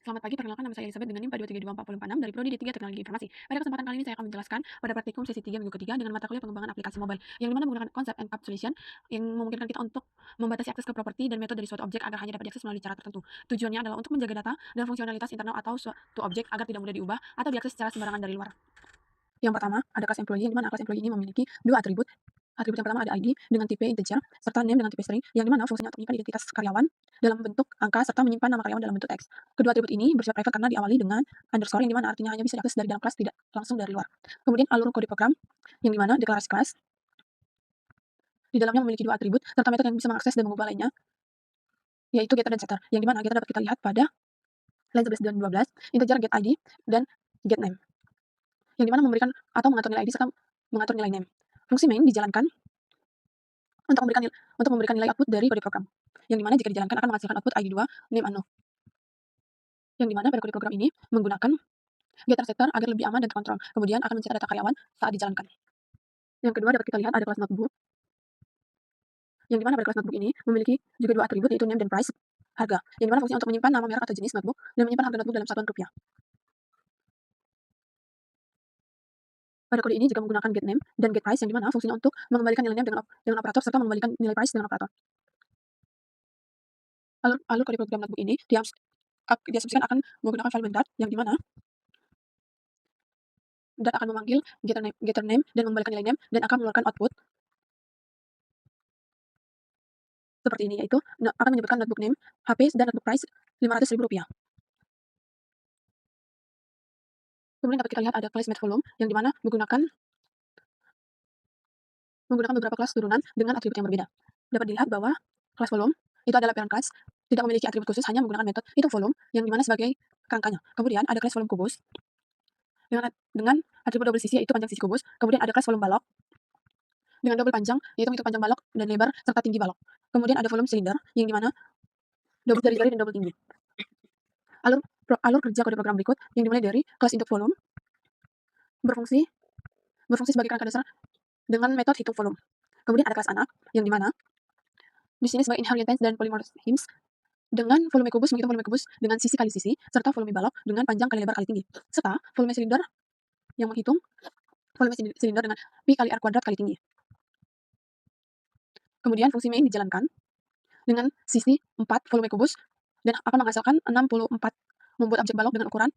Selamat pagi, perkenalkan nama saya Elizabeth dengan NIM 2322446 dari Prodi D3 Teknologi Informasi. Pada kesempatan kali ini saya akan menjelaskan pada praktikum sesi 3 minggu ketiga dengan mata kuliah pengembangan aplikasi mobile, yang dimana menggunakan konsep encapsulation yang memungkinkan kita untuk membatasi akses ke properti dan metode dari suatu objek agar hanya dapat diakses melalui cara tertentu. Tujuannya adalah untuk menjaga data dan fungsionalitas internal atau suatu objek agar tidak mudah diubah atau diakses secara sembarangan dari luar. Yang pertama, ada kelas employee, yang dimana kelas employee ini memiliki dua atribut. Atribut yang pertama ada ID dengan tipe integer, serta name dengan tipe string, yang dimana fungsinya untuk menyimpan identitas karyawan dalam bentuk angka, serta menyimpan nama karyawan dalam bentuk teks. Kedua atribut ini bersifat private karena diawali dengan underscore, yang dimana artinya hanya bisa diakses dari dalam kelas, tidak langsung dari luar. Kemudian alur kode program, yang dimana deklarasi kelas, di dalamnya memiliki dua atribut, serta metode yang bisa mengakses dan mengubah lainnya, yaitu getter dan setter, yang dimana getter dapat kita lihat pada line 11 dan 12, integer get ID dan get name, yang dimana memberikan atau mengatur nilai ID serta mengatur nilai name. Fungsi main dijalankan untuk memberikan nilai output dari kode program, yang dimana jika dijalankan akan menghasilkan output ID2 name unknown, yang dimana pada kode program ini menggunakan getter setter agar lebih aman dan terkontrol, kemudian akan mencetak data karyawan saat dijalankan. Yang kedua dapat kita lihat ada kelas notebook, yang dimana pada kelas notebook ini memiliki juga dua atribut, yaitu name dan price, harga, yang dimana fungsinya untuk menyimpan nama merek atau jenis notebook dan menyimpan harga notebook dalam satuan rupiah. Pada kode ini juga menggunakan get name dan get price, yang dimana fungsinya untuk mengembalikan nilai name dengan operator serta mengembalikan nilai price dengan operator. Alur kode program notebook ini diasumsikan akan menggunakan file main.dart, yang dimana dart akan memanggil getter name dan mengembalikan nilai name dan akan mengeluarkan output seperti ini, yaitu akan menyebutkan notebook name, HP, dan notebook price Rp500.000. Kemudian dapat kita lihat ada class math volume, yang dimana menggunakan beberapa kelas turunan dengan atribut yang berbeda. Dapat dilihat bahwa kelas volume itu adalah parent class, tidak memiliki atribut khusus, hanya menggunakan metode hitung volume, yang dimana sebagai kerangkanya. Kemudian ada kelas volume kubus dengan atribut double sisi, yaitu panjang sisi kubus. Kemudian ada kelas volume balok dengan double panjang, yaitu menghitung panjang balok dan lebar serta tinggi balok. Kemudian ada volume silinder, yang dimana double jari-jari dan double tinggi. Alur kerja kode program berikut, yang dimulai dari kelas input volume berfungsi sebagai kerangka dasar dengan metode hitung volume. Kemudian ada kelas anak, yang dimana di sini sebagai inheritance dan polymorphisms dengan volume kubus menghitung volume kubus dengan sisi kali sisi, serta volume balok dengan panjang kali lebar kali tinggi, serta volume silinder yang menghitung volume silinder dengan pi kali r kuadrat kali tinggi. Kemudian fungsi main dijalankan dengan sisi 4 volume kubus dan akan menghasilkan 64 membuat objek balok dengan ukuran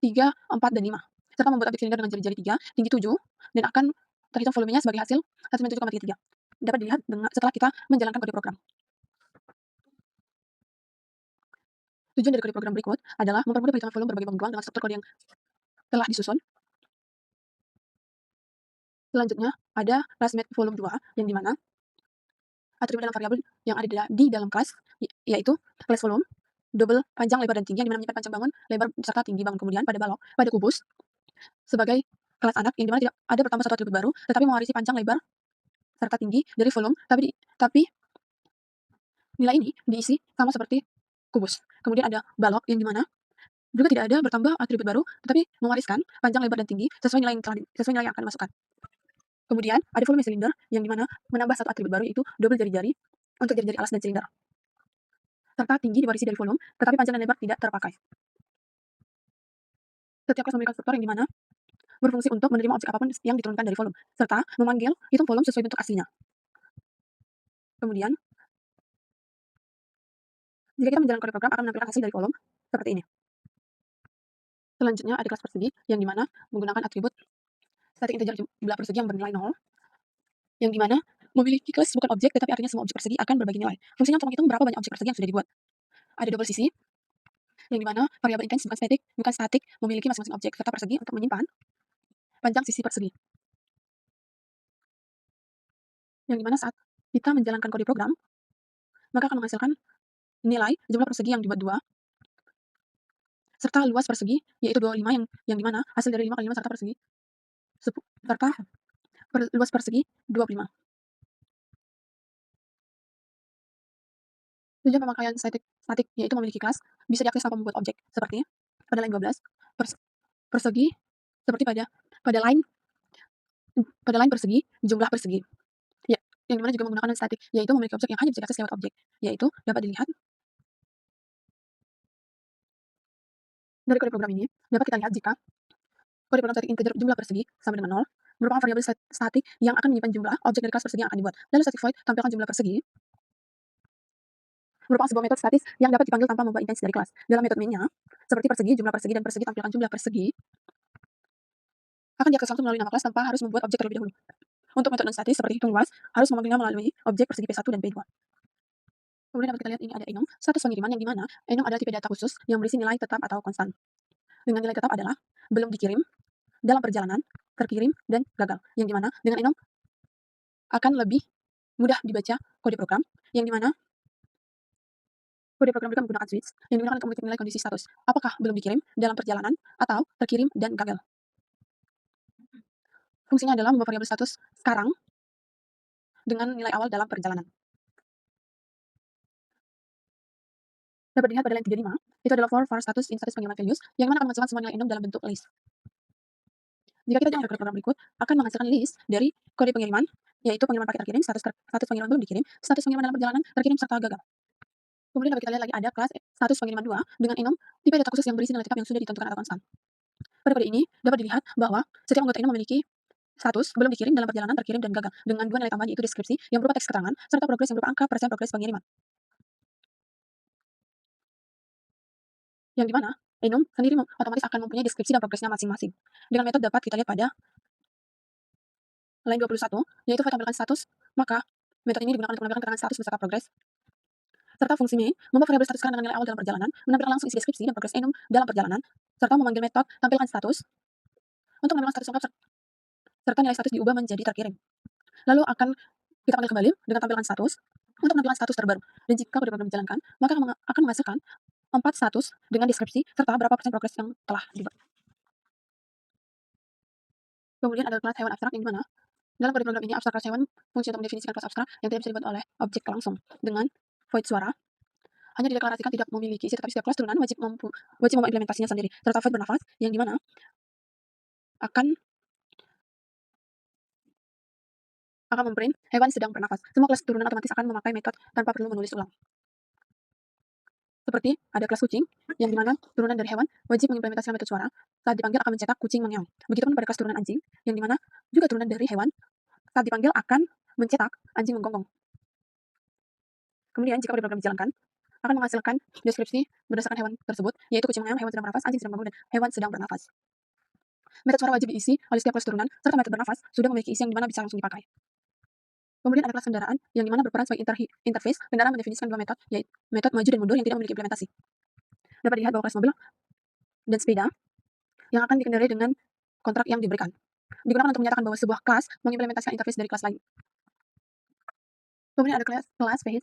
3, 4, dan 5, serta membuat objek silinder dengan jari-jari 3, tinggi 7, dan akan terhitung volumenya sebagai hasil 197,33. Dapat dilihat setelah kita menjalankan kode program. Tujuan dari kode program berikut adalah mempermudah perhitungan volume berbagai bank dengan struktur kode yang telah disusun. Selanjutnya ada class math volume 2, yang dimana atribut dalam variabel yang ada di dalam kelas yaitu class volume, double panjang, lebar, dan tinggi, yang dimana menyimpan panjang bangun, lebar, serta tinggi bangun. Kemudian pada kubus sebagai kelas anak, yang dimana tidak ada bertambah satu atribut baru, tetapi mewarisi panjang, lebar, serta tinggi dari volume, tapi nilai ini diisi sama seperti kubus. Kemudian ada balok, yang dimana juga tidak ada bertambah atribut baru, tetapi mewariskan panjang, lebar, dan tinggi sesuai nilai yang akan dimasukkan. Kemudian ada volume silinder, yang dimana menambah satu atribut baru, yaitu double jari-jari untuk jari-jari alas dan silinder, serta tinggi diwarisi dari volume, tetapi panjang dan lebar tidak terpakai. Setiap kelas memiliki konstruktor, yang dimana berfungsi untuk menerima objek apapun yang diturunkan dari volume, serta memanggil hitung volume sesuai bentuk aslinya. Kemudian, jika kita menjalankan kode program, akan menampilkan hasil dari volume seperti ini. Selanjutnya ada kelas persegi, yang dimana menggunakan atribut static integer jumlah persegi yang bernilai 0, yang dimana memiliki kelas bukan objek, tetapi artinya semua objek persegi akan berbagi nilai. Fungsinya untuk menghitung berapa banyak objek persegi yang sudah dibuat. Ada double sisi, yang dimana variabel intens bukan statik memiliki masing-masing objek, serta persegi untuk menyimpan panjang sisi persegi. Yang dimana saat kita menjalankan kode program, maka akan menghasilkan nilai jumlah persegi yang dibuat 2, serta luas persegi, yaitu 25, yang dimana hasil dari 5 kali 5 serta luas persegi 25. Tujuan pemakaian statik yaitu memiliki kelas bisa diakses tanpa membuat objek, seperti pada line 12, persegi, seperti pada line persegi, jumlah persegi. Ya, yang dimana juga menggunakan non statik, yaitu memiliki objek yang hanya bisa diakses lewat objek, yaitu dapat dilihat Dari kode program ini, dapat kita lihat jika kode program static integer jumlah persegi sama dengan 0 merupakan variabel statik yang akan menyimpan jumlah objek dari kelas persegi yang akan dibuat. Lalu static void tampilkan jumlah persegi merupakan sebuah metode statis yang dapat dipanggil tanpa membawa intensi dari kelas. Dalam metode mainnya, seperti persegi, jumlah persegi, dan persegi tampilkan jumlah persegi, akan diakses langsung melalui nama kelas tanpa harus membuat objek terlebih dahulu. Untuk metode non-statis seperti hitung luas, harus memanggilnya melalui objek persegi P1 dan P2. Kemudian dapat kita lihat ini ada enum, status pengiriman yang dimana enum adalah tipe data khusus yang berisi nilai tetap atau konstan. Dengan nilai tetap adalah belum dikirim, dalam perjalanan, terkirim, dan gagal. Yang dimana dengan enum akan lebih mudah dibaca kode program, yang dimana kode program juga menggunakan switch yang digunakan untuk menghitung nilai kondisi status. Apakah belum dikirim, dalam perjalanan, atau terkirim dan gagal. Fungsinya adalah membawa variabel status sekarang dengan nilai awal dalam perjalanan. Dapat dilihat pada line 35, itu adalah for var status in status pengiriman values, yang mana akan menghasilkan semua nilai enum dalam bentuk list. Jika kita jalankan kode program berikut, akan menghasilkan list dari kode pengiriman, yaitu pengiriman paket terkirim, status pengiriman belum dikirim, status pengiriman dalam perjalanan, terkirim, serta gagal. Kemudian dapat kita lihat lagi ada kelas status pengiriman 2 dengan enum tipe data khusus yang berisi nilai tetap yang sudah ditentukan atau konstan. Pada kode ini dapat dilihat bahwa setiap anggota enum memiliki status belum dikirim, dalam perjalanan, terkirim, dan gagal dengan dua nilai tambahan yaitu deskripsi yang berupa teks keterangan serta progres yang berupa angka persen progres pengiriman. Yang dimana enum sendiri otomatis akan mempunyai deskripsi dan progresnya masing-masing. Dengan metode dapat kita lihat pada line 21, yaitu void tampilkan status, maka metode ini digunakan untuk menampilkan keterangan status beserta progres. Serta fungsi main membawa variabel status sekarang dengan nilai awal dalam perjalanan, menampilkan langsung isi deskripsi dan progres enum dalam perjalanan, serta memanggil metode tampilkan status untuk menambahkan status lengkap serta nilai status diubah menjadi terkirim. Lalu akan kita panggil kembali dengan tampilan status untuk menampilkan status terbaru. Dan jika kode program dijalankan, maka akan menghasilkan 4 status dengan deskripsi serta berapa persen progres yang telah dibuat. Kemudian ada kelas hewan abstrak yang dimana dalam kode program ini abstrak kelas hewan fungsi untuk mendefinisikan kelas abstrak yang tidak bisa dibuat oleh objek langsung dengan void suara hanya dideklarasikan tidak memiliki isi, tetapi setiap kelas turunan wajib membawa implementasinya sendiri. Serta void bernafas yang dimana akan memprint hewan sedang bernafas. Semua kelas turunan otomatis akan memakai metode tanpa perlu menulis ulang. Seperti ada kelas kucing yang dimana turunan dari hewan wajib mengimplementasikan metode suara saat dipanggil akan mencetak kucing mengeong. Begitupun pada kelas turunan anjing yang dimana juga turunan dari hewan saat dipanggil akan mencetak anjing menggonggong. Kemudian jika kode program dijalankan akan menghasilkan deskripsi berdasarkan hewan tersebut, yaitu kucing mengeong, hewan sedang bernafas, anjing sedang bangun, dan hewan sedang bernafas. Metode suara wajib diisi oleh setiap kelas turunan, serta metode bernafas sudah memiliki isi yang dimana bisa langsung dipakai. Kemudian ada kelas kendaraan yang dimana berperan sebagai interface kendaraan mendefinisikan dua metode, yaitu metode maju dan mundur yang tidak memiliki implementasi. Dapat dilihat bahwa kelas mobil dan sepeda yang akan dikendarai dengan kontrak yang diberikan digunakan untuk menyatakan bahwa sebuah kelas mengimplementasikan interface dari kelas lain. Kemudian ada kelas phase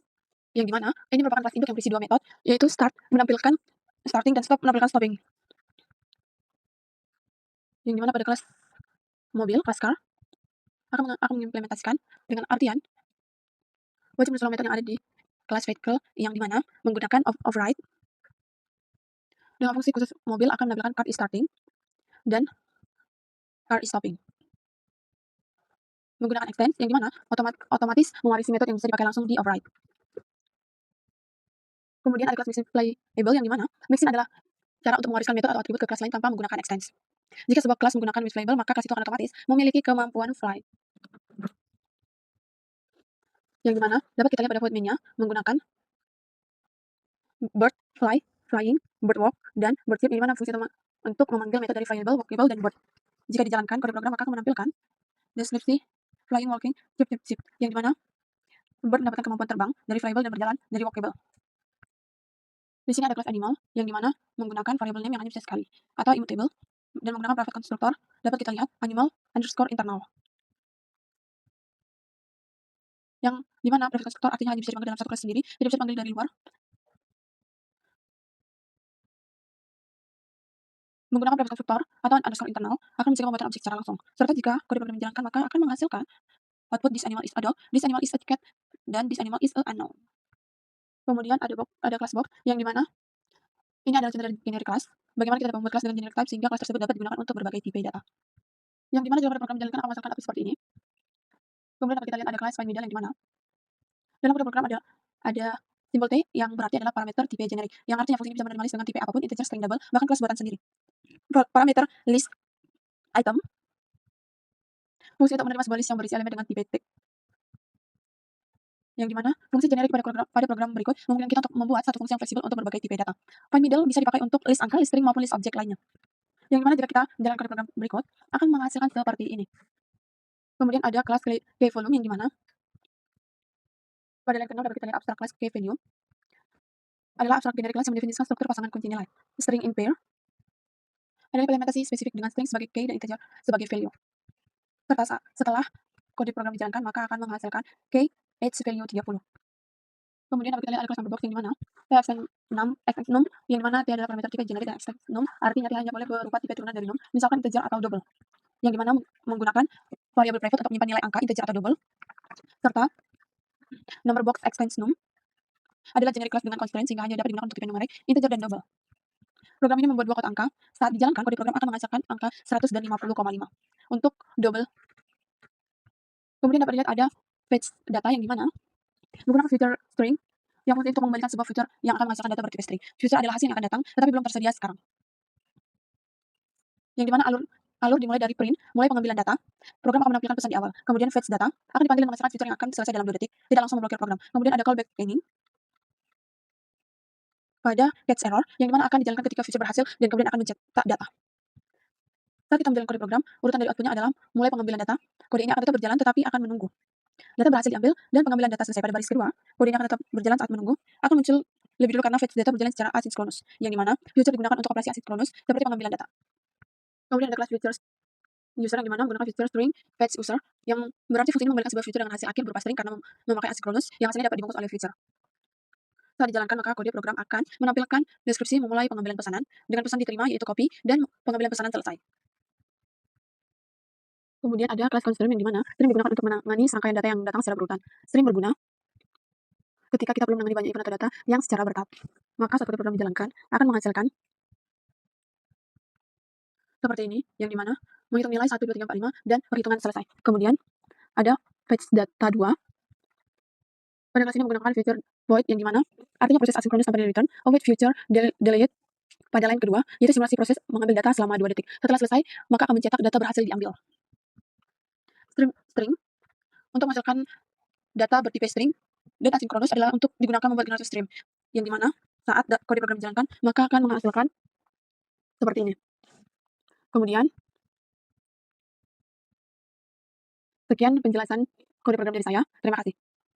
yang dimana ini merupakan kelas induk yang berisi dua metode, yaitu start menampilkan starting dan stop menampilkan stopping. Yang dimana pada kelas mobil, kelas car akan mengimplementasikan dengan artian wajib menyusul metode yang ada di kelas vehicle yang dimana menggunakan override dengan fungsi khusus mobil akan menampilkan car is starting dan car is stopping. Menggunakan extend yang dimana otomatis mewarisi metode yang bisa dipakai langsung di override. Kemudian ada kelas mixin playable yang dimana mixin adalah cara untuk mewariskan metode atau atribut ke kelas lain tanpa menggunakan extends. Jika sebuah kelas menggunakan mix playable, maka kelas itu akan otomatis memiliki kemampuan fly. Yang dimana dapat kita lihat pada void main-nya menggunakan bird, fly, flying, bird walk, dan bird zip yang dimana fungsi untuk memanggil metode dari flyable, walkable, dan bird. Jika dijalankan, kode program maka akan menampilkan deskripsi flying, walking, zip, zip, zip, yang dimana bird mendapatkan kemampuan terbang dari flyable dan berjalan dari walkable. Di sini ada kelas animal yang dimana menggunakan variable name yang hanya bisa sekali atau immutable dan menggunakan private constructor. Dapat kita lihat animal underscore internal yang dimana private constructor artinya hanya bisa dipanggil dalam satu kelas sendiri, tidak bisa dipanggil dari luar. Menggunakan private constructor atau underscore internal akan mencegah pembuatan objek secara langsung. Serta jika kode program dijalankan maka akan menghasilkan output this animal is a dog, this animal is a cat, dan this animal is a unknown. Kemudian ada kelas box yang dimana ini adalah generic class. Bagaimana kita dapat membuat kelas dengan generic type sehingga kelas tersebut dapat digunakan untuk berbagai tipe data. Yang dimana jika kode program dijalankan akan menghasilkan output seperti ini. Kemudian dapat kita lihat ada kelas find middle yang dimana dalam kode program ada Simbol T yang berarti adalah parameter tipe generik, yang artinya fungsi ini bisa menerima list dengan tipe apapun, integer, string, double, bahkan kelas buatan sendiri. Parameter list item, fungsi untuk menerima sebuah list yang berisi elemen dengan tipe T. Yang dimana fungsi generik pada program berikut memungkinkan kita untuk membuat satu fungsi yang fleksibel untuk berbagai tipe data. Find middle bisa dipakai untuk list angka, list string, maupun list objek lainnya. Yang dimana jika kita menjalankan kode program berikut akan menghasilkan seperti ini. Kemudian ada kelas keyVolume yang dimana pada line ke-0 dapat kita lihat abstrak kelas keyValue adalah abstrak generik kelas yang mendefinisikan struktur pasangan kunci nilai. String in pair adalah implementasi spesifik dengan string sebagai key dan integer sebagai value. Serta setelah kode program dijalankan maka akan menghasilkan key age value 30. Kemudian dapat kita lihat ada kelas number box yang dimana xnum yang dimana T adalah parameter tipe generik dan xnum artinya T hanya boleh berupa tipe turunan dari num, misalkan integer atau double. Yang dimana menggunakan variabel private untuk menyimpan nilai angka integer atau double, serta number box extends num adalah generik kelas dengan constraint sehingga hanya dapat digunakan untuk tipe numerik, integer, dan double. Program ini membuat dua kotak angka. Saat dijalankan, kode program akan menghasilkan angka 100 dan 50,5 untuk double. Kemudian dapat dilihat ada fetch data yang dimana menggunakan filter string yang fungsi untuk mengembalikan sebuah filter yang akan menghasilkan data bertipe string. Filter adalah hasil yang akan datang, tetapi belum tersedia sekarang. Yang dimana alur dimulai dari print, mulai pengambilan data. Program akan menampilkan pesan di awal. Kemudian fetch data akan dipanggil dan menghasilkan filter yang akan selesai dalam 2 detik, tidak langsung memblokir program. Kemudian ada callback ending pada catch error, yang dimana akan dijalankan ketika filter berhasil dan kemudian akan mencetak data. Saat kita menjalankan kode program, urutan dari outputnya adalah mulai pengambilan data. Kode ini akan tetap berjalan tetapi akan menunggu. Data berhasil diambil dan pengambilan data selesai pada baris kedua. Kode ini akan tetap berjalan saat menunggu. Akan muncul lebih dulu karena fetch data berjalan secara asinkronus, yang dimana future digunakan untuk operasi asinkronus seperti pengambilan data. Kemudian ada kelas features user yang dimana menggunakan feature string fetch user, yang berarti fungsi ini memberikan sebuah feature dengan hasil akhir berupa string karena memakai asinkronus yang hasilnya dapat dibungkus oleh feature. Saat dijalankan maka kode program akan menampilkan deskripsi memulai pengambilan pesanan dengan pesan diterima yaitu copy dan pengambilan pesanan selesai. Kemudian ada kelas constraint yang dimana string digunakan untuk menangani serangkaian data yang datang secara berurutan. String berguna ketika kita perlu menangani banyak event atau data yang secara bertahap. Maka saat kode program dijalankan akan menghasilkan seperti ini, yang dimana menghitung nilai 1, 2, 3, 4, 5 dan perhitungan selesai. Kemudian ada fetch data 2. Pada kelas ini menggunakan feature void yang dimana artinya proses asinkronus tanpa return, await future delayed pada line kedua, yaitu simulasi proses mengambil data selama 2 detik. Setelah selesai, maka akan mencetak data berhasil diambil. String untuk menghasilkan data bertipe string dan asinkronus adalah untuk digunakan membuat generator stream, yang dimana saat kode program dijalankan maka akan menghasilkan seperti ini. Kemudian sekian penjelasan kode program dari saya. Terima kasih.